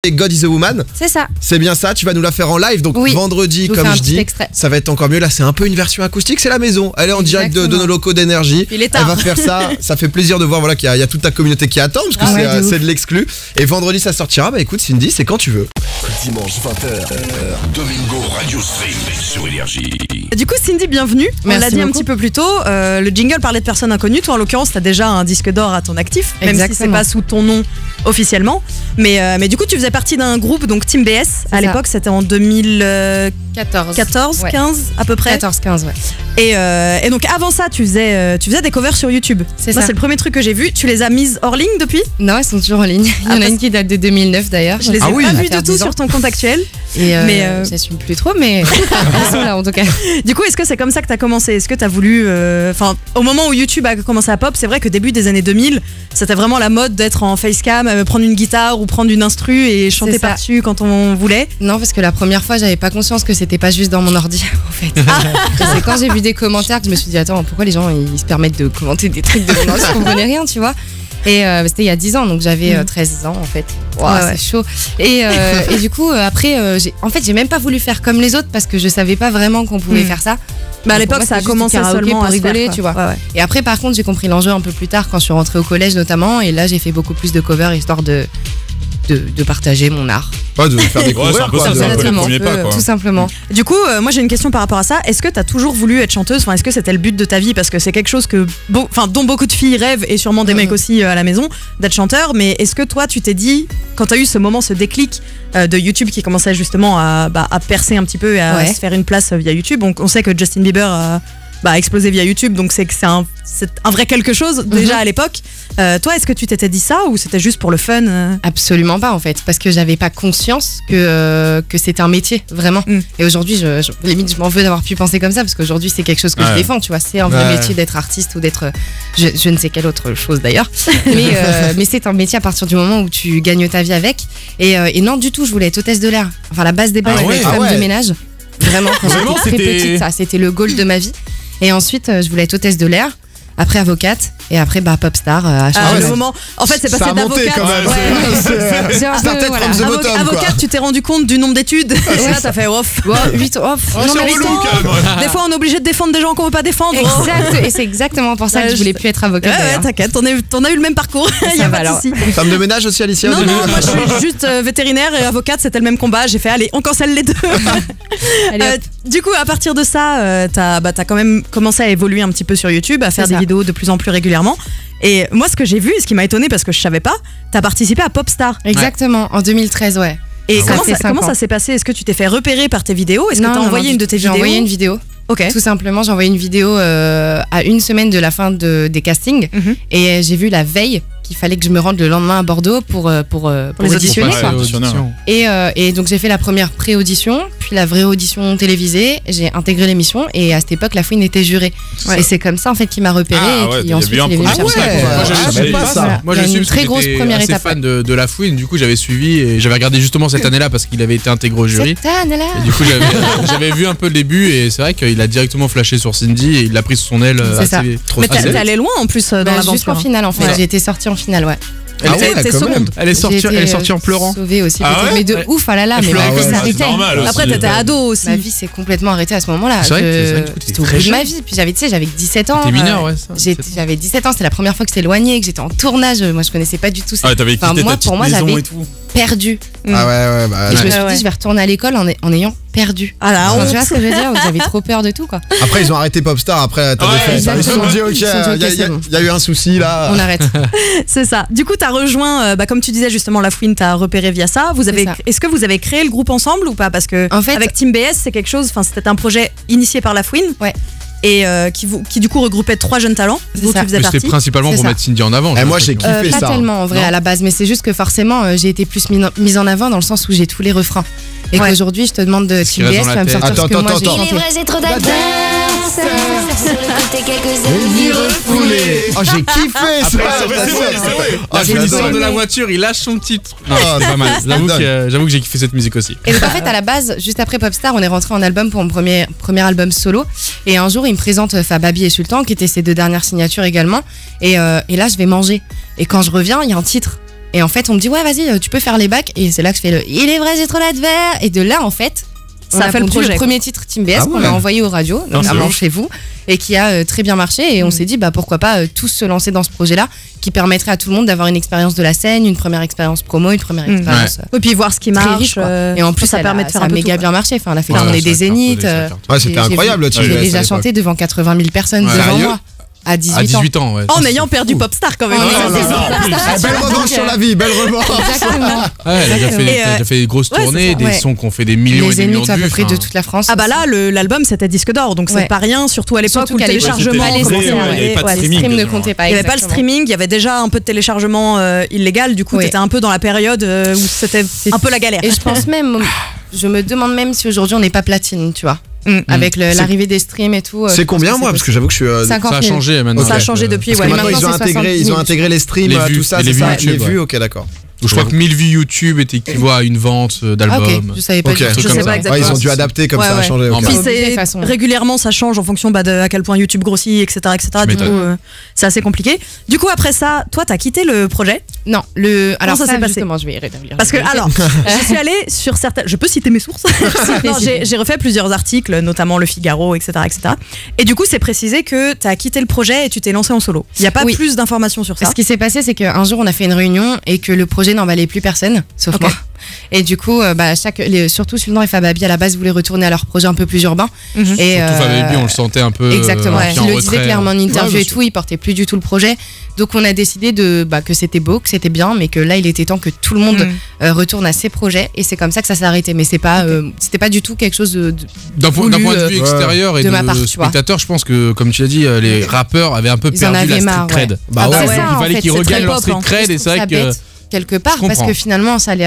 Et God is a Woman. C'est ça. C'est bien ça, tu vas nous la faire en live. Donc Oui, vendredi, je vous comme fais un je petit dis, extrait. ça va être encore mieux. Là, c'est un peu une version acoustique, c'est la maison. Elle est en direct de Exactement. nos locaux d'énergie. Il est Elle tard. va faire ça. Ça fait plaisir de voir voilà, qu'il y a toute ta communauté qui attend, parce que Ah ouais, de c'est ouf. de l'exclu. Et vendredi, ça sortira. Bah écoute, Cindy, c'est quand tu veux. Dimanche 20h, Domingo Radio Stream sur Énergie. Du coup, Cindy, bienvenue. On Merci l'a dit un beaucoup. petit peu plus tôt. Le jingle parlait de personnes inconnues. Toi, en l'occurrence, t'as déjà un disque d'or à ton actif, même si c'est Exactement. pas sous ton nom officiellement. Mais du coup, tu faisais partie d'un groupe, donc Team BS. À ça. l'époque, c'était en 2014, 14. Ouais. 15 à peu près. 14-15, ouais. Et donc avant ça, tu faisais des covers sur YouTube. C'est Moi, ça. c'est le premier truc que j'ai vu. Tu les as mises hors ligne depuis? Non, elles sont toujours en ligne. Il y en a parce- une qui date de 2009 d'ailleurs. Je les ai Ah oui. pas Ça va vues faire du tout 10 ans. sur ton compte actuel. Et mais, j'assume plus trop, mais elles sont là en tout cas. Du coup, est-ce que c'est comme ça que t'as commencé? Est-ce que t'as voulu... Enfin, au moment où YouTube a commencé à pop, c'est vrai que début des années 2000, c'était vraiment la mode d'être en facecam, prendre une guitare ou prendre une instru et chanter C'est ça. par-dessus quand on voulait. Non, parce que la première fois, j'avais pas conscience que c'était pas juste dans mon ordi en fait. Et c'est quand j'ai vu des commentaires que je me suis dit, attends, pourquoi les gens ils se permettent de commenter des trucs de mon ordi? Je comprenais rien, tu vois. Et c'était il y a 10 ans, donc j'avais 13 ans en fait. Wow, Ouais, ouais. c'est chaud. Et du coup, après, j'ai même pas voulu faire comme les autres parce que je savais pas vraiment qu'on pouvait faire ça. Bah, à Donc, pour l'époque, moi, ça a c'était juste commencé du karaoké seulement pour à se rigoler, faire, tu quoi. vois. Ouais, ouais. Et après, par contre, j'ai compris l'enjeu un peu plus tard quand je suis rentrée au collège notamment. Et là, j'ai fait beaucoup plus de covers histoire de partager mon art. Ouais, de faire découvrir. c'est un peu quoi, ça, de- c'est un peu le Exactement, premier pas, quoi. tout simplement. Du coup, moi j'ai une question par rapport à ça. Est-ce que t'as toujours voulu être chanteuse? Enfin, est-ce que c'était le but de ta vie? Parce que c'est quelque chose que, dont beaucoup de filles rêvent, et sûrement des mecs aussi à la maison, d'être chanteur. Mais est-ce que toi, tu t'es dit, quand t'as eu ce moment, ce déclic de YouTube qui commençait justement à percer un petit peu et à Ouais. se faire une place via YouTube? On sait que Justin Bieber a explosé via YouTube, donc c'est un vrai quelque chose déjà à l'époque. Toi, est-ce que tu t'étais dit ça ou c'était juste pour le fun? Absolument pas en fait, parce que j'avais pas conscience que c'était un métier, vraiment. Mm. Et aujourd'hui, limite, je m'en veux d'avoir pu penser comme ça, parce qu'aujourd'hui, c'est quelque chose que je Ouais. défends, tu vois. C'est un vrai Ouais. métier d'être artiste ou d'être. Je ne sais quelle autre chose d'ailleurs. mais c'est un métier à partir du moment où tu gagnes ta vie avec. Et non, du tout, je voulais être hôtesse de l'air. Enfin, la base des bases, Ah je voulais ouais. être Ah femme ouais. de ménage. Vraiment, quand Vraiment, j'étais très c'était- petite, ça, c'était le goal de ma vie. Et ensuite, je voulais être hôtesse de l'air. Après avocate et après pop star à changer Le de- moment. En fait, c'est Ça passé a monté d'avocate. quand même. Ouais, J'ai un peu, Started voilà. from the bottom, quoi. Avocate, tu t'es rendu compte du nombre d'études. Et là, t'as fait off. 8 off. Oh, c'est mais relou, non. quand même. Des fois, on est obligé de défendre des gens qu'on veut pas défendre. Exact, et c'est exactement pour ça que je voulais plus être avocate. Ouais, d'ailleurs. t'inquiète, on a eu le même parcours. Il y a va pas de alors. souci. Femme de ménage aussi, Alicia, au Non, début non, moi je suis juste vétérinaire et avocate, c'était le même combat. J'ai fait, allez, on cancelle les deux. Allez, hop. Du coup, à partir de ça, t'as quand même commencé à évoluer un petit peu sur YouTube, à faire C'est des ça. vidéos de plus en plus régulièrement. Et moi, ce que j'ai vu, et ce qui m'a étonné parce que je savais pas, t'as participé à Popstar. Exactement, en 2013, ouais. Et Ça comment fait ça, 5 comment ans. ça s'est passé? Est-ce que tu t'es fait repérer par tes vidéos? Est-ce que Non, t'as non, envoyé non, une de tes J'ai vidéos? envoyé une vidéo. Ok. Tout simplement, j'ai envoyé une vidéo à une semaine de la fin des castings. Mhm. Et j'ai vu la veille qu'il fallait que je me rende le lendemain à Bordeaux pour les auditionner. Pour quoi. passer auditionnaire. Et donc j'ai fait la première pré-audition, puis la vraie audition télévisée. J'ai intégré l'émission et à cette époque, La Fouine était jurée. Ouais. Et c'est comme ça en fait qu'il m'a repéré Ah et ouais, puis il y a ensuite eu un il est venu me premier chercher. contact. Moi, je j'avais savais suivi pas ça. Voilà. Moi, Il y a j'ai une suivi très parce que grosse j'étais première assez étape. fan de La Fouine. Du coup, j'avais suivi et j'avais regardé justement cette année-là parce qu'il avait été intégré au jury. Cette année-là. Et du coup, j'avais vu un peu le début et c'est vrai qu'il a directement flashé sur Cindy et il l'a pris sous son aile C'est ça. trop Mais assez. t'es allé loin en plus dans Bah, l'aventure. jusqu'en finale en fait. Ouais. J'ai été sortie en finale, ouais. Ah ouais, T'es quand même. seconde. Elle est sortie, J'ai elle est été, sortie en pleurant. Sauvée aussi, Ah peut-être. ouais Mais de Ouais. ouf, ah là là, Elle mais pleurait ma vie comme ça, s'arrêtait. c'est normal aussi. Après, t'étais ado aussi. Ma vie s'est complètement arrêtée à ce moment-là. C'est vrai que du coup, C'était au bout de ma vie. Puis j'avais 17 ans. T'es mineur, ouais, ça. J'avais 17 ans, c'était la première fois que j'étais éloignée, que j'étais en tournage. Moi, je connaissais pas du tout ça. Ah, t'avais Enfin, quitté moi, ta petite pour moi, maison j'avais et tout. perdu. Ah ouais, bah. Et je me suis Ouais. dit, je vais retourner à l'école en ayant perdu. Ah la Enfin, honte. tu vois ce que je veux dire? J'avais trop peur de tout, quoi. Après, ils ont arrêté Popstar. Après, t'as Ouais, défait ça. Ils se sont dit, ok, Ils se sont dit, ok, c'est bon. il y a eu un souci là. On arrête. C'est ça. Du coup, t'as rejoint, comme tu disais justement, La Fouine, t'as repéré via ça. C'est ça. Est-ce que vous avez créé le groupe ensemble ou pas? Parce que En fait- avec Team BS, c'est quelque chose. Enfin, c'était un projet initié par La Fouine. Ouais. Et qui du coup regroupait 3 jeunes talents C'est dont ça. tu faisais Mais partie. c'était principalement C'est pour ça. mettre Cindy en avant. Eh, moi, j'ai kiffé Pas ça. tellement en vrai Non. à la base, mais c'est juste que forcément j'ai été plus mise en avant dans le sens où j'ai tous les refrains. Et Ouais. qu'aujourd'hui je te demande de qu'il Team reste BS, dans tu la vas me tête. sortir ce que Attends, moi j'ai attends, Il est chanté. vrai, j'ai trop d'adversaires. Sur le côté, quelques ennemis refoulés. Oh, j'ai kiffé ça. Ah, je Il l'adore. sort de la voiture, il lâche son petit. Non, Ah, c'est pas mal. J'avoue que j'ai kiffé cette musique aussi. Et donc en fait à la base, juste après Popstar, on est rentré en album pour mon premier album solo. Et un jour il me présente Fababi et Sultan, qui étaient ses 2 dernières signatures également. Et là je vais manger. Et quand je reviens, il y a un titre Et en fait, on me dit, ouais, vas-y, tu peux faire les bacs. Et c'est là que je fais il est vrai, j'ai trop la de verre. Et de là, en fait, Ça a fait le pondu projet, quoi. premier titre Team BS Ah qu'on ouais. a envoyé aux radios, Non, c'est notamment ouf. chez vous, et qui a très bien marché. Et on s'est dit, bah pourquoi pas tous se lancer dans ce projet-là, qui permettrait à tout le monde d'avoir une expérience de la scène, une première expérience promo, une première expérience. Et puis voir ce qui Très marche. riche, quoi. Et en plus, ça permet de faire ça un a peu méga tout, bien marché. Enfin, elle a fait Ouais, tourner ça des cartonne, zéniths. ça cartonne. Ouais, c'était J'ai incroyable, vu- Team J'ai BS, à déjà l'époque. chanté devant 80 000 personnes Ouais. devant Sérieux moi à 18 À 18 ans, ouais. En ayant perdu Popstar quand même. En ayant Ça, c'est perdu ça. Ah, belle revanche sur la vie, belle revanche. Exactement. Ouais, elle a déjà Exactement. fait, Et, t'as déjà fait des grosses ouais, tournées, c'est des ça, ouais. sons qui ont fait des millions Les et des millions zéniths de à peu vues. près de enfin. toute la France. Ah bah là, l'album c'était disque d'or, donc Ouais. c'est pas rien, surtout à l'époque Surtout où le qu'à l'époque, téléchargement c'était pas les commençait à streams, arriver. il y avait pas de Ouais, Les streaming, streams ne quasiment. comptaient pas. Il n'y avait pas le exactement. streaming, il y avait déjà un peu de téléchargement illégal, du coup Oui. t'étais un peu dans la période où c'était un peu la galère. Et je pense même, je me demande même si aujourd'hui on n'est pas platine, tu vois. Avec l'arrivée des streams et tout. C'est combien, moi? Parce que j'avoue que je suis. 50 Ça 000. a changé maintenant. Ça a avec, changé depuis, Parce ouais. que maintenant, maintenant, ils ont c'est intégré, 60 000. ils ont intégré les streams, Les vues, tout ça, et c'est les vues ça. YouTube, Les vues, ouais. ok, d'accord. Je crois que 1000 vues YouTube est équivaut à une vente Ah ok, d'album. je savais pas Ok. du tout. Je comme sais ça. pas Ouais, exactement. ils ont dû adapter comme Ouais, ça a ouais. changé. Non, ok. bah, Puis Obligé, de toute c'est façon. régulièrement ça change en fonction de à quel point YouTube grossit, etc. etc. Du coup, m'étonnes. c'est assez compliqué. Du coup, après ça, toi, t'as quitté le projet Non, alors ça ça, s'est passé justement, je vais rétablir. parce que alors, je suis allée sur certaines. Je peux citer mes sources. Non, j'ai refait plusieurs articles, notamment Le Figaro, etc., etc. Et du coup, c'est précisé que t'as quitté le projet et tu t'es lancé en solo. Il y a pas Oui. plus d'informations sur ça. Ce qui s'est passé, c'est qu'un jour, on a fait une réunion et que le projet n'emballait plus personne, sauf Ok. moi. Et du coup, surtout Sultan et Fababi, à la base, voulaient retourner à leur projet un peu plus urbain. Et, Surtout Fababi, on le sentait un peu. Exactement. un pied Il en le retrait. disait clairement en interview Ouais, et tout, il portait plus du tout le projet. Donc on a décidé que c'était beau, que c'était bien, mais que là il était temps que tout le monde retourne à ses projets. Et c'est comme ça que ça s'est arrêté. Mais c'était pas du tout quelque chose de D'un point voulu, de vue extérieur et de de, ma part, tu vois. spectateur, je pense que, comme tu l'as dit, les rappeurs avaient un peu Ils en perdu la avaient street marre, cred. ouais. Bah Ah bah ouais. c'est ça, il en fallait fait, qu'ils c'est regagnent très leur pop, street hein. cred Je et c'est trouve vrai ça que bête, quelque part, Je parce comprends. que finalement ça les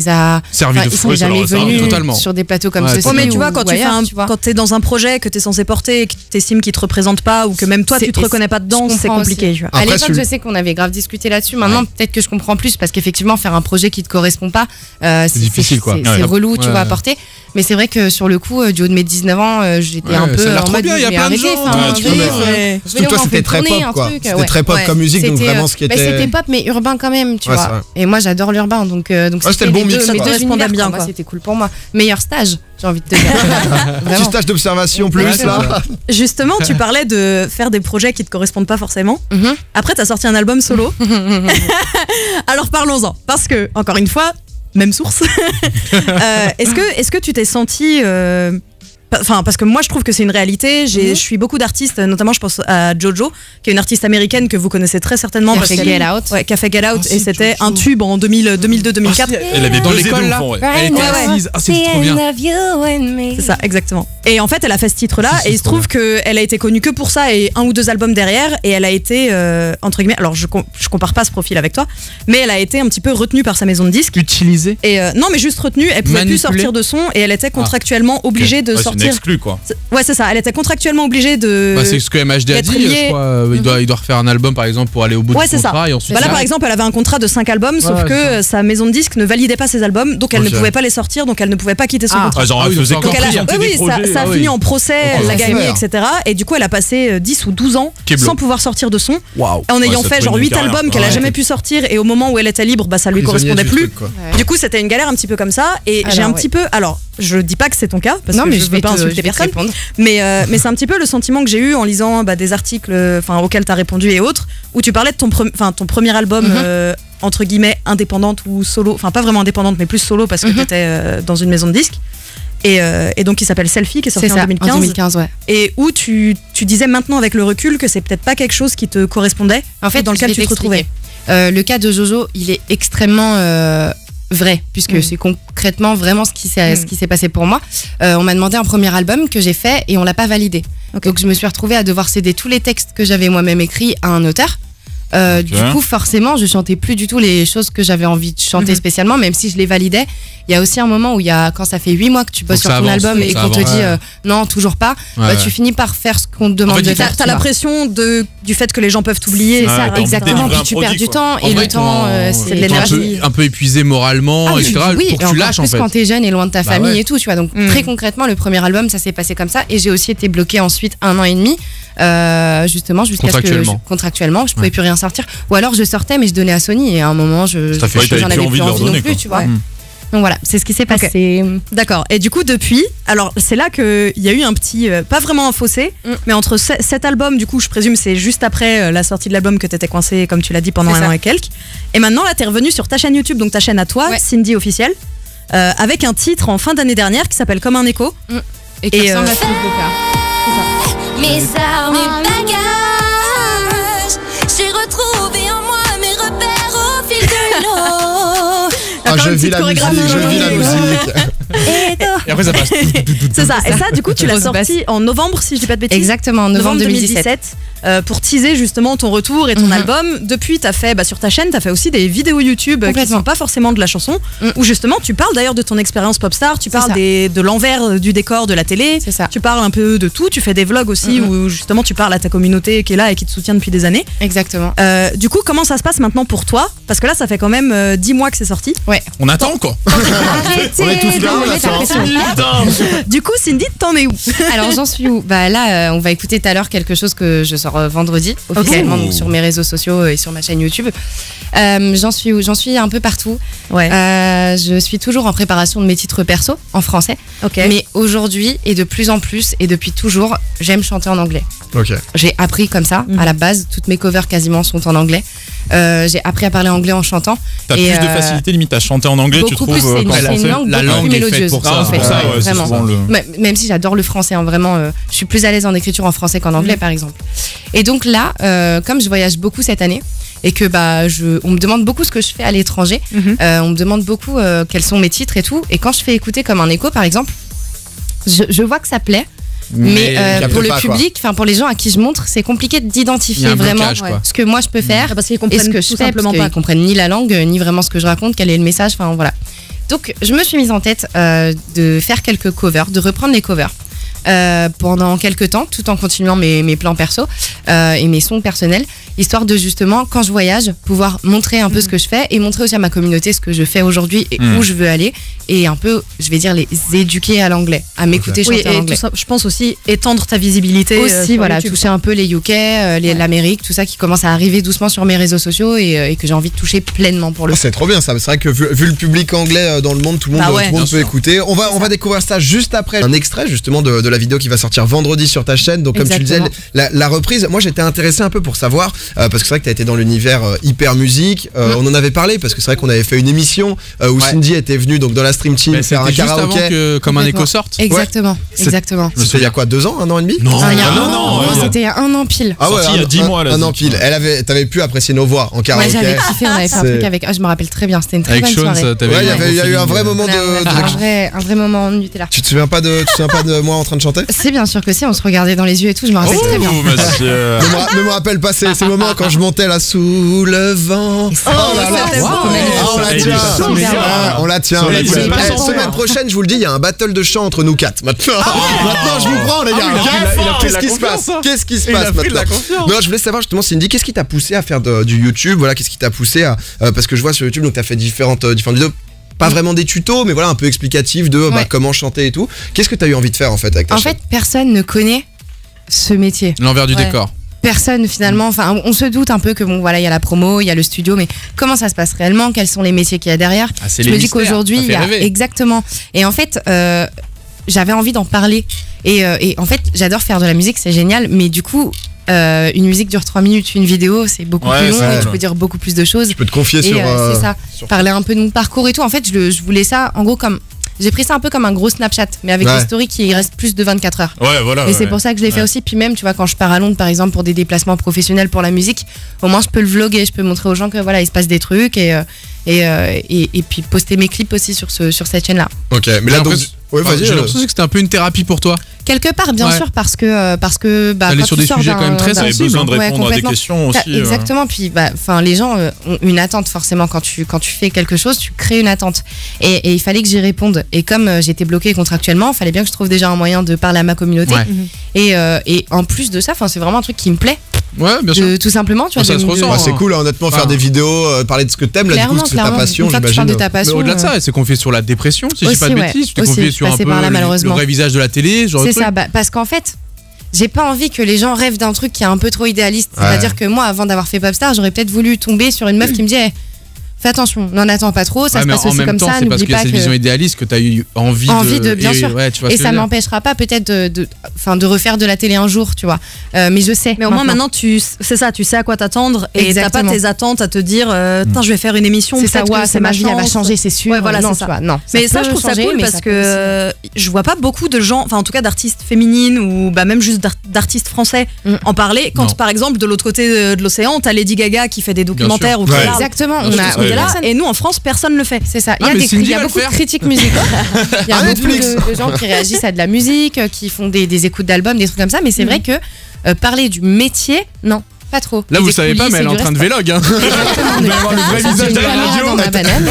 a servi de ils sont fruits, ça jamais leur a servi venus totalement. sur des plateaux comme Ouais, ceci. Ouais, mais tu ou- vois, quand ou tu fais ailleurs, tu vois. quand t'es dans un projet que t'es censé porter et que t'estimes qu'il te représente pas ou que même toi C'est- tu te et reconnais pas dedans, je c'est comprends compliqué. aussi. Tu vois. À Après, l'époque, je sais qu'on avait grave discuté là-dessus. Maintenant, peut-être que je comprends plus parce qu'effectivement, faire un projet qui te correspond pas, c'est difficile, quoi. C'est Ouais. relou, tu Ouais. vois, à porter. Mais c'est vrai que sur le coup, du haut de mes 19 ans, j'étais Ouais, un peu ça a l'air en trop mode. bien, il y a je vais plein de arrêter, gens. enfin, Ouais, tu je vais- peux, je vais Surtout toi, voir, on c'était fait très tourner pop, un quoi. truc, C'était ouais. très pop comme musique, donc C'était, vraiment ce qui bah, était. c'était pop, mais urbain quand même, tu Ouais, vois. c'est vrai. Et moi, j'adore l'urbain, donc c'était le bon mix, mes quoi. deux Correspondait univers, bien, quoi. quoi. Moi, c'était cool pour moi. Meilleur stage, j'ai envie de te dire. Petit Vraiment. stage d'observation plus Ouais, là. Justement, tu parlais de faire des projets qui te correspondent pas forcément. Mhm. Après, t'as sorti un album solo. Alors parlons-en, parce que encore une fois, même source. Est-ce que tu t'es senti Enfin, parce que moi je trouve que c'est une réalité. Je suis beaucoup d'artistes, notamment je pense à Jojo, qui est une artiste américaine que vous connaissez très certainement. Qui a parce fait qu'elle- Get Out. Ouais, qui a fait Get Out, si, et c'était Jojo. un tube en 2002-2004. Elle avait Dans buzzé de l'école, ouf, là. en vrai. Elle était Ouais, ouais. assise. Ah, c'est trop bien. C'est ça, exactement. Et en fait, elle a fait ce titre-là, Si, et il se trop trouve qu'elle a été connue que pour ça et un ou deux albums derrière, et elle a été, entre guillemets, alors je compare pas ce profil avec toi, mais elle a été un petit peu retenue par sa maison de disques. Utilisé. Et non, mais juste retenue, elle pouvait plus Manipulée. sortir de son, et elle était contractuellement obligée de Ouais, c'est une sortir. exclue, quoi. Ouais, c'est ça, elle était contractuellement obligée de. Bah, c'est ce que MHD a d'être dit. lié. Je crois, il doit refaire un album par exemple pour aller au bout Ouais, du c'est ça. contrat et ensuite. Bah là, il par arrête. exemple, elle avait un contrat de 5 albums, sauf Ouais, que sa maison de disques ne validait pas ses albums, donc elle Ok. ne pouvait pas les sortir, donc elle ne pouvait pas quitter son Ah. contrat. Ah, genre, Ah elle oui, faisait donc que elle a- présenter Oui, des oui, ça, projets. ça a ah fini oui. en procès, Oh, elle l'a ça gagné, fait. etc. Et du coup, elle a passé 10 ou 12 ans Keblo. sans pouvoir sortir de son, Waouh. en ayant Ouais, ça fait te genre ruine 8 une carrière, albums quoi. qu'elle a Ouais. jamais pu sortir, et au moment où elle était libre, bah ça lui Prisonnier correspondait du plus. truc, quoi. Ouais. Du coup, c'était une galère un petit peu comme ça, et j'ai Alors, un ouais. petit peu. Alors, je dis pas que c'est ton cas, parce Non, que mais je je veux vais pas te insulter personne, répondre. mais c'est un petit peu le sentiment que j'ai eu en lisant des articles auxquels tu as répondu et autres, où tu parlais de ton premier album, entre guillemets, indépendante ou solo, enfin pas vraiment indépendante, mais plus solo parce que tu étais dans une maison de disques. Et donc, il s'appelle Selfie, qui est sorti C'est en ça, 2015. en 2015, ouais. Et où tu disais maintenant avec le recul que c'est peut-être pas quelque chose qui te correspondait, En fait, dans lequel je vais tu te retrouvais. t'expliquer. Le cas de Jojo, il est extrêmement vrai, puisque c'est concrètement vraiment ce qui s'est passé pour moi. On m'a demandé un premier album que j'ai fait et on l'a pas validé. Donc je me suis retrouvée à devoir céder tous les textes que j'avais moi-même écrits à un auteur. Du coup, forcément, je chantais plus du tout les choses que j'avais envie de chanter spécialement, même si je les validais. Il y a aussi un moment où quand ça fait 8 mois que tu bosses Faut sur que ton ça avance, album et ça qu'on te avance. dit non, toujours pas, Ouais. tu finis par faire ce qu'on te demande En fait, de il faut- faire. T'as tu la vois. pression du fait que les gens peuvent t'oublier. C'est Ouais, ça, t'as envie de exactement. délivrer Puis un tu produit, perds du quoi. temps En et vrai, le temps, c'est de c'est l'énergie. un peu épuisé moralement, Ah, etc. oui, pour que et tu encore lâches en plus fait. quand t'es jeune et loin de ta Bah famille ouais. et tout, tu vois. Donc Mm. très concrètement, le premier album, ça s'est passé comme ça. Et j'ai aussi été bloquée ensuite 1 an et demi, justement jusqu'à ce que contractuellement, je pouvais Ouais. plus rien sortir. Ou alors je sortais, mais je donnais à Sony. Et à un moment, Ça fait chier, j'en t'avais avais plus plus envie de leur donner, non plus, quoi. tu vois. Ouais. Donc voilà, c'est ce qui s'est passé. D'accord. Et du coup, depuis, alors c'est là qu'il y a eu un petit, pas vraiment un fossé, mais entre cet album, du coup, je présume c'est juste après la sortie de l'album que t'étais coincé, comme tu l'as dit, pendant C'est un ça. an et quelques. Et maintenant, là, t'es revenu sur ta chaîne YouTube, donc ta chaîne à toi, Ouais. Cindy officielle, avec un titre en fin d'année dernière qui s'appelle Comme un écho. Et qui Et, ressemble à Philippe Bocard. Mes armes et bagages, j'ai retrouvé en moi mes repères au fil de l'eau. Ah, Encore je une vis petite la musique, chorégraphie. je vis la musique. Et après ça passe. C'est ça. Et ça, du coup, tu l'as Grosse basse. sorti en novembre, si je dis pas de bêtises. Exactement, en novembre 2017. Pour teaser justement ton retour et ton Mhm. album. Depuis, t'as fait sur ta chaîne, t'as fait aussi des vidéos YouTube qui Complètement. sont pas forcément de la chanson, où justement tu parles d'ailleurs de ton expérience popstar, tu C'est parles ça. de l'envers du décor de la télé, C'est ça. tu parles un peu de tout, tu fais des vlogs aussi où justement tu parles à ta communauté qui est là et qui te soutient depuis des années. Exactement. Du coup, comment ça se passe maintenant pour toi? Parce que là, ça fait quand même 10 mois que c'est sorti. On attend quoi. Arrêtez On est tous là, on de mettre la attend. pression. Du coup, Cindy, t'en es où? Alors j'en suis où? Bah là, on va écouter tout à l'heure quelque chose que je sors vendredi, officiellement, donc sur mes réseaux sociaux et sur ma chaîne YouTube. J'en suis où? J'en suis un peu partout. Ouais. Je suis toujours en préparation de mes titres perso en français. Ok. Mais aujourd'hui, et de plus en plus, et depuis toujours, j'aime chanter en anglais. Ok. J'ai appris comme ça, à la base. Toutes mes covers quasiment sont en anglais. J'ai appris à parler anglais en chantant. T'as Et, plus de facilité limite à chanter en anglais, tu beaucoup trouves plus, c'est une, qu'en c'est une français. langue La beaucoup langue plus est faite mélodieuse. pour ça, Ah, en c'est fait. pour ça, ouais, c'est vraiment. souvent le. Même si j'adore le français, hein, vraiment, je suis plus à l'aise en écriture en français qu'en anglais, par exemple. Et donc là, comme je voyage beaucoup cette année, et que on me demande beaucoup ce que je fais à l'étranger, on me demande beaucoup quels sont mes titres et tout. Et quand je fais écouter comme un écho, par exemple, je vois que ça plaît. Mais capte pour le pas, quoi. public, enfin pour les gens à qui je montre, c'est compliqué Il y d'identifier a un vraiment blocage, quoi. ce que moi je peux faire Parce qu'ils et ce comprennent que tout je fais, simplement parce pas. qu'ils comprennent ni la langue, ni vraiment ce que je raconte, quel est le message, enfin voilà. Donc je me suis mise en tête de faire quelques covers, de reprendre les covers pendant quelques temps, tout en continuant mes plans perso et mes sons personnels, histoire de justement, quand je voyage, pouvoir montrer un peu ce que je fais et montrer aussi à ma communauté ce que je fais aujourd'hui et où je veux aller, et un peu, je vais dire, les éduquer à l'anglais, à m'écouter Oui, chanter en et anglais. tout ça, je pense aussi étendre ta visibilité. Aussi, sur voilà, YouTube, toucher un peu les UK, l'Amérique, tout ça qui commence à arriver doucement sur mes réseaux sociaux et que j'ai envie de toucher pleinement pour le Oh, coup. c'est trop bien ça, c'est vrai que vu le public anglais dans le monde, tout le monde, Bah ouais. tout le monde Bien peut sûr. écouter. On va découvrir ça juste après. Un extrait justement de la vidéo qui va sortir vendredi sur ta chaîne. Donc comme tu disais, Exactement. la reprise, moi j'étais intéressé un peu pour savoir, parce que c'est vrai que tu as été dans l'univers hyper musique, on en avait parlé parce que c'est vrai qu'on avait fait une émission où Ouais. Cindy était venue donc dans la Stream Team Mais faire un c'était juste avant karaoké. que Comme un Complètement. écho sorte. Exactement, C'est- exactement. C'était il y a quoi, 2 ans, 1 an et demi? Non, Ah, il y a non, un non, an, ouais, c'était il y a un an pile. Ah ouais, Sorti il y a 10 mois, elle a un dit. an pile. T'avais pu apprécier nos voix en Ouais, karaoké. j'avais kiffé, on avait fait un C'est- truc avec. Je me rappelle très bien, c'était une très Avec bonne Sean, soirée. t'avais Ouais, eu il y a eu un vrai feeling. moment On a fait un vrai moment Nutella. Tu te souviens pas de moi en train de chanter? C'est bien sûr que si, on se regardait dans les yeux et tout, je me rappelle très bien. Oh, monsieur. Ne me rappelle pas ces moments quand je montais là sous le vent. Et ça, Oh là là. c'était beau. Wow, magnifique. Ah, on la Ça, tient. il est Ah, on la tient. Ça, on la il tient. est pas Eh, sans semaine peur. prochaine, je vous le dis, il y a un battle de chant entre nous 4. Maintenant, je vous prends les gars. il a pris Qu'est-ce la qui se confiance, passe hein. Qu'est-ce qui se Il a passe pris de la maintenant confiance. Non, je voulais savoir justement, Cindy, qu'est-ce qui t'a poussé à faire du YouTube? Voilà, qu'est-ce qui t'a poussé à parce que je vois sur YouTube, donc t'as fait différentes vidéos. Pas vraiment des tutos, mais voilà, un peu explicatifs de Ouais. comment chanter et tout. Qu'est-ce que t'as eu envie de faire en fait avec ta En chaîne? fait, personne ne connaît ce métier. L'envers du Ouais. décor. Personne finalement, enfin on se doute un peu que bon voilà, il y a la promo, il y a le studio, mais comment ça se passe réellement? Quels sont les métiers qu'il y a derrière? Ah, c'est Je les me dis mystères, qu'aujourd'hui, ça fait il y a rêver. exactement. Et en fait, j'avais envie d'en parler. Et en fait, j'adore faire de la musique, c'est génial, mais du coup, une musique dure 3 minutes, une vidéo, c'est beaucoup Ouais, plus long, c'est et vrai. tu peux dire beaucoup plus de choses. Tu peux te confier Et sur. c'est ça, sur- parler un peu de mon parcours et tout. En fait, je voulais ça, en gros, comme. J'ai pris ça un peu comme un gros Snapchat, mais avec Ouais. des stories qui restent plus de 24 heures. Ouais, voilà. Et c'est ouais. pour ça que je l'ai fait Ouais. aussi. Puis même, tu vois, quand je pars à Londres, par exemple, pour des déplacements professionnels pour la musique, au moins je peux le vlogger, je peux montrer aux gens que voilà, il se passe des trucs et puis poster mes clips aussi sur cette chaîne-là. Ok, mais là J'ai donc. l'impression- Ouais, vas-y. J'ai l'impression que c'était un peu une thérapie pour toi. Quelque part, bien Ouais. sûr, parce que bah, T'allais quand sur tu des sors sujets d'un- quand même très d'un- T'avais sensible, besoin de Ouais, répondre à des complètement. questions aussi. Exactement, puis les gens ont une attente forcément quand tu fais quelque chose, tu crées une attente. Et il fallait que j'y réponde. Et comme j'étais bloquée contractuellement, il fallait bien que je trouve déjà un moyen de parler à ma communauté. Ouais. Et en plus de ça, c'est vraiment un truc qui me plaît, Ouais, bien sûr. tout simplement. Tu vois, Ça se ressent, Ah, c'est cool, hein, honnêtement, faire Enfin, des vidéos, parler de ce que t'aimes, là, du coup, Clairement, parce que c'est ta clairement. passion, Une fois que tu j'imagine. parles de ta Mais passion. au-delà de ça, elle s'est confiée sur la dépression, si je dis pas de Aussi, ouais. bêtises. Tu t'es Aussi, confiée je suis sur un passée peu par là, le malheureusement. vrai visage de la télé, genre de C'est truc. ça, parce qu'en fait, j'ai pas envie que les gens rêvent d'un truc qui est un peu trop idéaliste. C'est-à-dire que moi, avant d'avoir fait Popstar, j'aurais peut-être voulu tomber sur une meuf qui me dit fais attention, n'en attends pas trop, ça Ouais, se mais passe en aussi même comme temps, ça, c'est parce n'oublie qu'il y a pas cette que. vision idéaliste que t'as eu envie de. Bien sûr. Ouais, tu vois Et ce que ça je veux dire. m'empêchera pas peut-être de refaire de la télé un jour, tu vois. Mais je sais. Mais au moins maintenant, c'est ça, tu sais à quoi t'attendre et t'as pas Exactement. tes attentes à te dire, putain, je vais faire une émission, C'est ça, peut-être ouais, que c'est c'est ma vie, elle va chance. changer, c'est sûr. Ouais, voilà, non, c'est ça. tu vois, non. Mais ça, peut je trouve ça changer, cool mais parce ça peut aussi- que je vois pas beaucoup de gens, enfin en tout cas d'artistes féminines ou bah, même juste d'artistes français en parler. Quand Non. par exemple de l'autre côté de l'océan, t'as Lady Gaga qui fait des documentaires ou qui Ouais. parle. Exactement, Bien on sûr, a c'est Et vrai. là, et nous en France, personne le fait. C'est ça. Ah, mais Cindy Il y a va le beaucoup de faire. critiques musicales. Il y a Ah, beaucoup Netflix. de gens qui réagissent à de la musique, qui font des écoutes d'albums, des trucs comme ça. Mais c'est vrai que parler du métier, non, pas trop. Là, Et vous des savez pas, coulisses mais elle est et en du train de reste, vlog. Hein. on est- avoir le vrai J'ai visage une de la caméra radio. dans ma banane.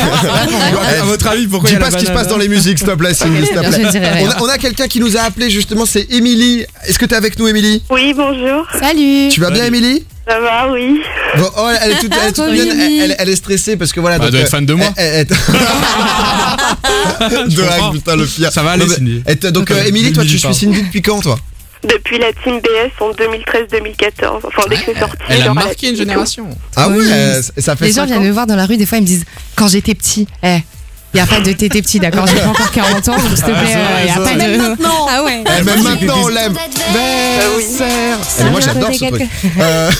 À votre avis, pourquoi il y Dis a pas la ce qui se passe banane dans les musiques, s'il te plaît, Cindy, s'il te Bien, plaît. je ne dirai rien. On a quelqu'un qui nous a appelé, justement, c'est Émilie. Est-ce que t'es avec nous, Émilie? Oui, bonjour. Salut. Tu vas bien, Émilie? Ça va, oui. Bon, oh, elle est toute Trop mignonne, mimi. elle est stressée parce que voilà. Bah, elle doit être fan de moi. Drag, putain, le pire. Ça va aller, Non, mais- Cindy. Donc, Émilie, toi, tu suis Cindy depuis quand, toi? Depuis la Team BS en 2013-2014. Enfin, dès que c'est sorti. Elle a genre, à la marqué une team et tout. génération. Ah Oui. ouais, ça fait Les gens 5 viennent ans. me voir dans la rue, des fois, ils me disent quand j'étais petit, il n'y a pas de t'étais petit, d'accord, j'ai pas encore 40 ans, donc s'il te plaît, il n'y a pas de. maintenant. Ah ouais. Même maintenant, on l'aime. Et moi, j'adore ce truc.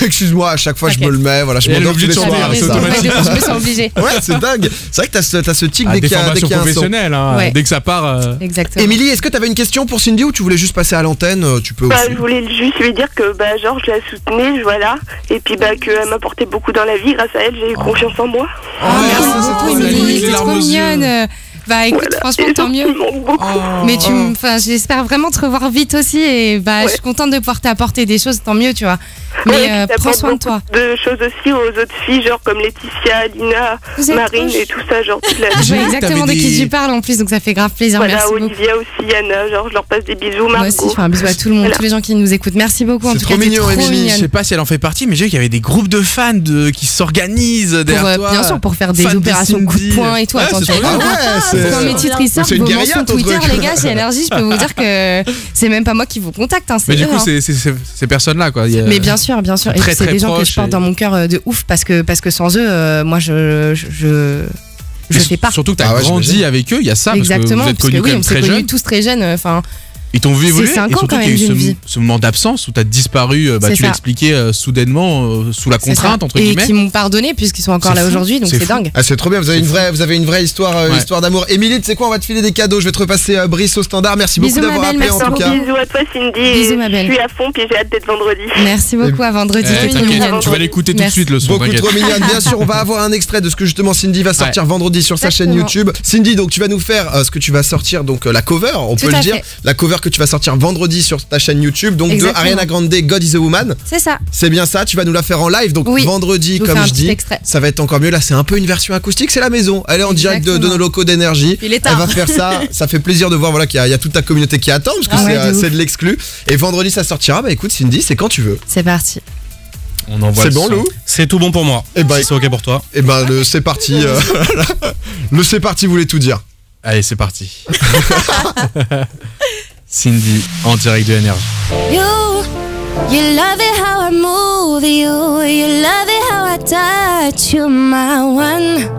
Excuse-moi, à chaque fois, je me le mets, voilà, je Et elle est m'endors tous obligée les de soirs. chanter, avec c'est ça. automatique. Je me sens obligée. Ouais, c'est dingue. C'est vrai que t'as ce tic Ah, dès des qu'il y a formations un son. professionnelles, hein. Ouais. Dès que ça part. Exactement. Émilie, est-ce que t'avais une question pour Cindy ou tu voulais juste passer à l'antenne? Tu peux Bah, aussi. je voulais juste lui dire que bah, genre, je la soutenais, voilà. Et puis bah, qu'elle m'apportait beaucoup dans la vie. Grâce à elle, j'ai eu confiance en moi. Oh, merci Oh, beaucoup, la Émilie, Émilie, t'es les trop larmes aux yeux. mignonne. Bah écoute, Voilà. franchement, Et tant donc, mieux. il manque beaucoup. Mais j'espère vraiment te revoir vite aussi et bah je Ouais. suis contente de pouvoir t'apporter des choses, tant mieux, tu vois. Ouais, Mais puis prends t'apportes soin de beaucoup toi. de choses aussi aux autres filles, genre comme Laetitia, Lina, Vous êtes Marine proches. et tout ça, genre toute la Je vois J'ai vu que exactement de t'avais qui des- tu parles en plus, donc ça fait grave plaisir. Voilà, Merci beaucoup. Olivia aussi, Yana, genre je leur passe des bisous, Moi aussi, je Margot. fais un bisou à tout le monde, Voilà. tous les gens qui nous écoutent. Merci beaucoup. En C'est tout trop cas, t'es mignon, trop Émilie. Je mignonne. sais pas si elle en fait partie, mais j'ai vu qu'il y avait des groupes de fans qui s'organisent Pour, derrière toi. bien sûr, pour faire des Fans de opérations coup de Cindy. poing et tout. Ouais, Attends, c'est tu trop vois. bien. Ah ouais, Quand mes titres ils sortent, c'est une vos mentions guérilla, ton Twitter, truc. les gars, chez Énergie, je peux vous dire que c'est même pas moi qui vous contacte. Hein, Mais c'est du eux, coup, hein. c'est ces personnes-là, quoi. Il y a- Mais bien sûr, bien sûr. Et très, puis, c'est très des gens que proches je porte et- dans mon cœur de ouf parce que sans eux, moi, je Mais fais pas. Surtout que t'as Ah ouais, grandi j'imagine. avec eux, il y a ça, parce que Exactement, vous êtes parce que connus quand oui, même on s'est très connus jeunes. tous très jeunes. Enfin, Ils t'ont vu C'est évoluer. 5 Et ans surtout quand qu'il y a eu même d'une vie. ce moment d'absence où t'as disparu, C'est tu ça. l'expliquais soudainement, sous la c'est contrainte, ça. entre Et guillemets. qui m'ont pardonné puisqu'ils sont encore C'est là fou, aujourd'hui, donc c'est c'est fou. dingue. Ah, c'est trop bien, vous avez une vraie histoire, Ouais. histoire d'amour. Émilie, tu sais quoi, on va te filer des cadeaux. Je vais te repasser Brice au standard. Merci beaucoup Bisous, ma d'avoir belle, appelé en merci tout beaucoup. cas. Bisous à toi, Cindy. Bisous, et ma belle. Je suis à fond, puis j'ai hâte d'être vendredi. Merci beaucoup, à vendredi. Eh, trop t'inquiète, mignonne. tu vas l'écouter tout de Merci. suite le son. Beaucoup t'inquiète. trop mignonne. Bien sûr, on va avoir un extrait de ce que justement Cindy va sortir vendredi sur sa chaîne Exactement. YouTube. Cindy, donc tu vas nous faire ce que tu vas sortir, donc la cover, on Tout peut à le dire. fait. La cover que tu vas sortir vendredi sur ta chaîne YouTube, donc Exactement. de Ariana Grande, God is a Woman. C'est ça. C'est bien ça, tu vas nous la faire en live, donc Oui. vendredi, Je vous comme fais un je petit dis. extrait. Ça va être encore mieux. Là, c'est un peu une version acoustique, c'est la maison. Elle est en direct de Exactement. nos locaux d'énergie. Il est Elle tard. va faire ça. Ça fait plaisir de voir voilà, qu'il y a toute ta communauté qui attend, parce que Ah ouais, de c'est ouf. de l'exclu. Et vendredi, ça sortira. Bah écoute, Cindy, c'est quand tu veux. C'est parti. On envoie C'est le bon, son. Lou? C'est tout bon pour moi. Eh ben, Si c'est ok pour toi. Et ben, le c'est parti. Le c'est parti voulait tout dire. Allez, c'est parti. Cindy, en direct de Énergie. You love it how I move you. You love it how I touch you, my one.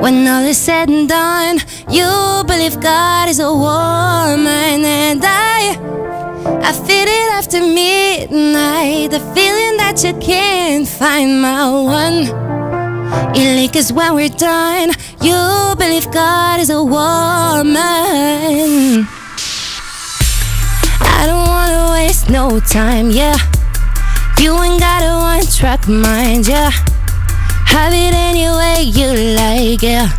When all is said and done, you believe God is a woman, and I feel it after midnight. The feeling that you can't find my one. You leak us when we're done. You believe God is a woman. I don't wanna waste no time, yeah. You ain't got a one-track mind, yeah. Have it any way you like, yeah.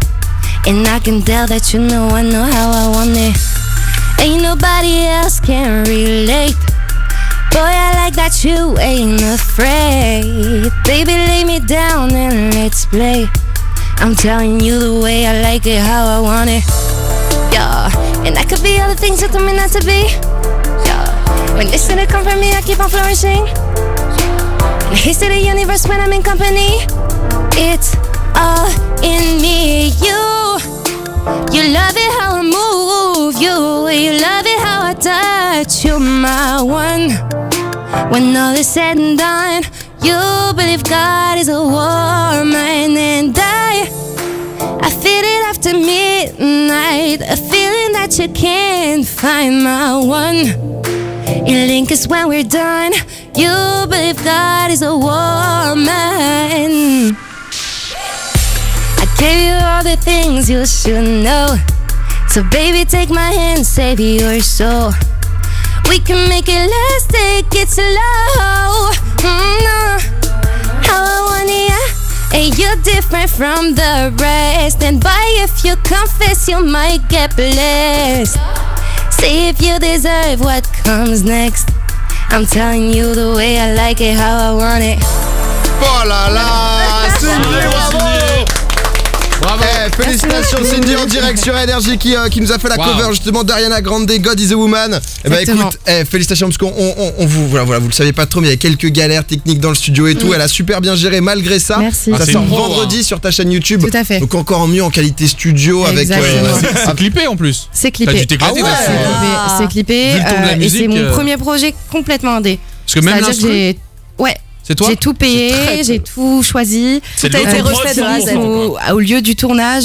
And I can tell that you know I know how I want it. Ain't nobody else can relate. Boy, I like that you ain't afraid. Baby, lay me down and let's play. I'm telling you the way I like it, how I want it. Yeah, and I could be all the things you told me not to be. Yeah, when this shit come from me, I keep on flourishing. And here's to the universe when I'm in company. It's all in me. You love it how I move you. You love it how I touch you, my one. When all is said and done, you believe God is a woman, and I feel it after midnight, a feeling that you can't find, my one. You link us when we're done. You believe God is a woman. I gave you all the things you should know. So baby, take my hand, save your soul. We can make it last, take it slow. How I want ya, and you're different from the rest. And boy, if you confess, you might get blessed. See if you deserve what comes next. I'm telling you the way I like it, how I want it. Oh là là, Cindy, bravo. Bravo. Félicitations Cindy en direct sur Énergie qui nous a fait la cover justement d'Ariana Grande, God is a Woman. Et bah écoute, félicitations parce qu'on vous le savez pas trop, mais il y a quelques galères techniques dans le studio et tout. Elle a super bien géré malgré ça. Merci. Ça sort vendredi sur ta chaîne YouTube. Tout à fait. Donc encore mieux en qualité studio avec. C'est clippé en plus. C'est clippé. T'as dû t'éclater dessus. C'est clippé. Vu le ton de la Et musique, c'est mon premier projet complètement indé. Parce que même C'est-à-dire l'instru, que ouais. c'est toi. J'ai tout payé, j'ai tout choisi. C'est Tout a été refait de A à Z. Au lieu du tournage,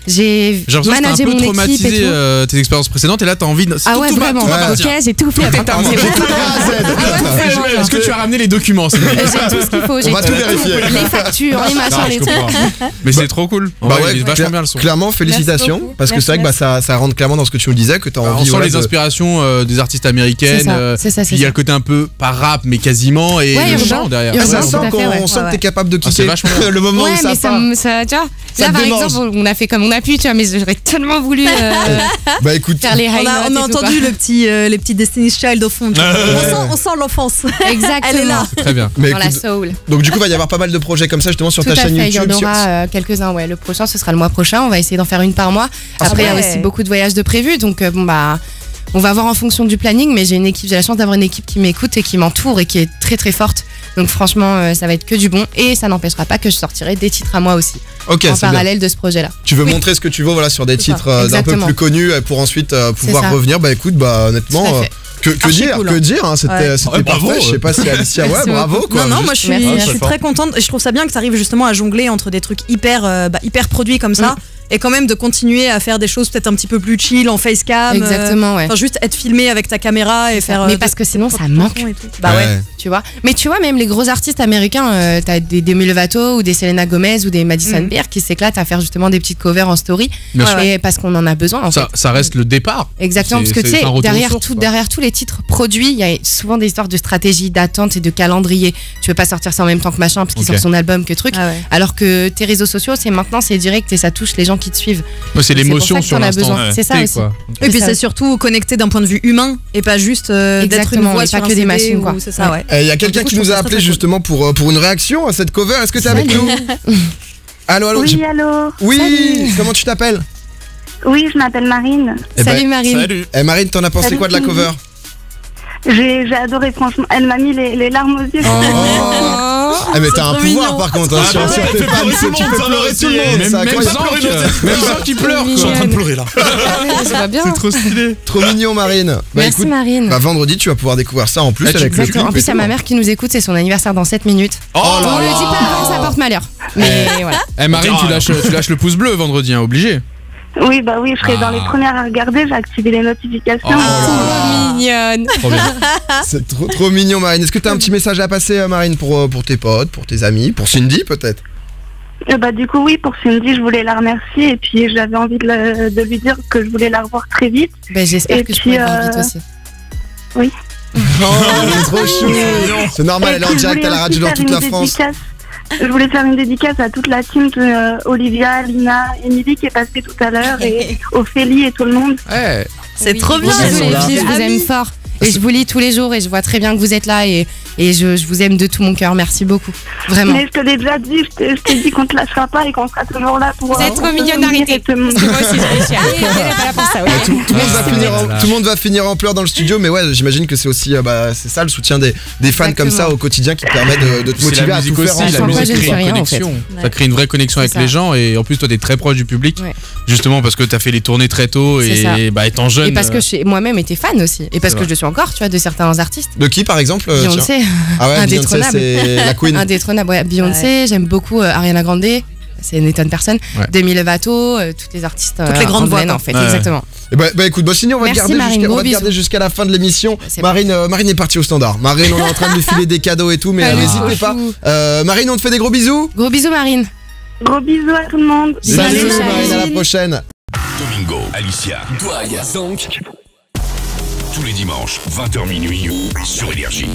j'ai J'ai l'impression que managé t'as un peu mon équipe et traumatisé tout. tes expériences précédentes et là t'as envie de. Ah ouais, tout va- vraiment. tout va Ok, bien. j'ai tout fait. Tout est arrangé. Est-ce que tu as ramené les documents? J'ai tout ce qu'il faut. On va tout vérifier. Les factures, les machins, Non, les je trucs. comprends. Mais c'est trop cool. Bah Il est vachement bien le son. Clairement, félicitations. beaucoup. Parce que Merci, c'est vrai que ça rentre clairement dans ce que tu nous disais, que t'as On envie. sent voilà, les inspirations des artistes américaines. C'est ça, Puis il y a le côté un peu pas rap mais quasiment et Ouais, le urbain. chant derrière. Urbain. Ça tout sent à fait, qu'on ouais. sent que t'es capable de c'est quitter vachement bien. le moment Ouais, où mais ça part. tu vois. Ça Là, te par démange. exemple, on a fait comme on a pu, tu vois, mais j'aurais tellement voulu Bah écoute, faire les high On a notes et tout, entendu les petits Destiny's Child au fond. On sent l'enfance. quoi. Exactement. Elle est là. Très bien. mais Dans la écoute, soul. donc du coup, va y avoir pas mal de projets comme ça justement sur Tout ta à chaîne fait, il y en YouTube. aura quelques-uns, ouais. Le prochain, ce sera le mois prochain. On va essayer d'en faire une par mois. Après, il y a ouais. aussi beaucoup de voyages de prévus. Donc, bon, bah, on va voir en fonction du planning. Mais j'ai la chance d'avoir une équipe qui m'écoute et qui m'entoure et qui est très très forte. Donc, franchement, ça va être que du bon. Et ça n'empêchera pas que je sortirai des titres à moi aussi. Ok, En c'est bien. parallèle de ce projet-là. Tu veux Oui. montrer ce que tu veux voilà, sur des C'est ça, titres d'un peu exactement. plus connus pour ensuite pouvoir ça. revenir. Bah écoute, bah honnêtement, Tout à fait. que Archi dire, cool, que hein. dire, hein, c'était Ouais. c'était Ouais, bravo. parfait. Je sais pas si Alicia, ouais, Merci bravo beaucoup. quoi. Non, Juste- moi je suis, Merci. je suis très contente et je trouve ça bien que tu arrives justement à jongler entre des trucs hyper produits comme ça et quand même de continuer à faire des choses peut-être un petit peu plus chill en facecam. Exactement, ouais. Enfin, juste être filmé avec ta caméra et faire. Mais parce que sinon, ça manque. et tout. Bah ouais, tu vois. Mais tu vois, même les gros artistes américains, t'as des Demi Lovato ou des Selena Gomez ou des Madison Beer qui s'éclatent à faire justement des petites covers en story. Bien sûr. Et parce qu'on en a besoin en fait. Ça reste le départ. Exactement, C'est- parce que tu c'est sais, un retour aux derrière, sources, quoi. derrière tous les titres produits, il y a souvent des histoires de stratégie, d'attente et de calendrier. Tu veux pas sortir ça en même temps que machin parce qu'il Ok. sort son album que truc. Ah ouais. Alors que tes réseaux sociaux, c'est maintenant, c'est direct et ça touche les gens qui te suivent. Moi, c'est pour l'émotion ça que sur t'en as l'instant. besoin. C'est ça T, aussi. quoi. Et puis ça. c'est surtout connecté d'un point de vue humain et pas juste d'être une Exactement, voix et sur pas un que des CD machines, quoi. ou- C'est ça, ouais. Il y a quelqu'un Du coup, qui je nous trouve a ça appelé très, très justement pour une réaction à cette cover. Est-ce que t'es avec nous? Allô, allô. Oui, allô. Oui, comment tu t'appelles? Oui, je m'appelle Marine. Eh ben, Salut Marine. Salut. Marine, t'en as pensé Salut, quoi de la Cindy. cover? J'ai adoré, franchement. Elle m'a mis les larmes aux yeux. Oh. Eh mais t'as un trop pouvoir mignon. par contre, hein, Ah sur bah ouais, tes elle fait fans, pleurer tout le tu monde, fais ça pleurer va tout le aussi. monde, c'est Même incroyable. sans qu'il pleure, Je suis en quoi. train de pleurer là. Ça va bien. C'est trop stylé. Trop mignon Marine. Bah Merci écoute, Marine. bah, vendredi tu vas pouvoir découvrir ça en plus Ah, tu- avec le clip. Exactement. En plus, il y a et ma tout. mère qui nous écoute, c'est son anniversaire dans 7 minutes. Oh On là le là. dit pas avant, ça porte malheur. Mais voilà. Eh Marine, tu lâches le pouce bleu vendredi, hein, obligé. Oui, bah oui, je serai dans les premières à regarder. J'ai activé les notifications. Oh là Trop mignonne. Trop bien. C'est trop mignon Marine. Est-ce que t'as un petit message à passer Marine pour tes potes, pour tes amis, pour Cindy peut-être? Bah, du coup, oui, pour Cindy, je voulais la remercier. Et puis, j'avais envie de lui dire que je voulais la revoir très vite. Ben, j'espère Et que je puis, pourrai voir vite aussi. Oui. Oh, c'est trop chou. C'est normal, Et elle est en puis, je direct à la voulais radio aussi dans faire toute la une France. dédicace. Je voulais faire une dédicace à toute la team de Olivia, Lina, Emily qui est passée tout à l'heure et Ophélie et tout le monde. Ouais. C'est trop bien. Bisous les filles, je vous Amis. aime fort. Et je vous lis tous les jours et je vois très bien que vous êtes là et je vous aime de tout mon cœur. Merci beaucoup. Vraiment. Mais je te l'ai déjà dit, je t'ai dit qu'on te lâchera pas et qu'on sera toujours là pour. Vous êtes trop mignonne, arrêtez. te Parce que moi aussi je vais chialer. Elle est pas là pour ça. Tout le monde va finir en pleurs dans le studio, mais ouais, j'imagine que c'est aussi c'est ça le soutien des fans comme ça au quotidien qui te permet de te C'est motiver la à musique tout faire aussi, la Franchement, musique je ne crée fais une rien, connexion. fait. Ça crée une vraie connexion avec C'est les ça. gens et en plus toi t'es très proche du public, Ouais. justement parce que t'as fait les tournées très tôt C'est ça. et étant jeune. Et parce que moi-même était fan aussi. Et parce que je le suis encore, tu vois, de certains artistes. De qui par exemple tiens. Beyoncé. Ah ouais, Beyoncé, Indétrônable. c'est la queen. Indétrônable, ouais. Beyoncé, j'aime beaucoup Ariana Grande. C'est une étonne personne. Ouais. Demi Lovato, toutes les artistes. Toutes les grandes voix, anglaises, quoi. en fait, Ouais. exactement. Et bah écoute, Bossini, on va te Merci, garder Marine, jusqu'à- on gros va te garder bisous. jusqu'à la fin de l'émission. C'est Marine est partie au standard. Marine, on est en train de lui filer des cadeaux et tout, mais Allez, n'hésitez trop pas. chou. Marine, on te fait des gros bisous. Gros bisous, Marine. Gros bisous à tout le monde. Salut, Salut Marine. Marine, à la prochaine. Domingo, Alicia, Douai, Zonk. Tous les dimanches, 20h minuit, sur Énergie.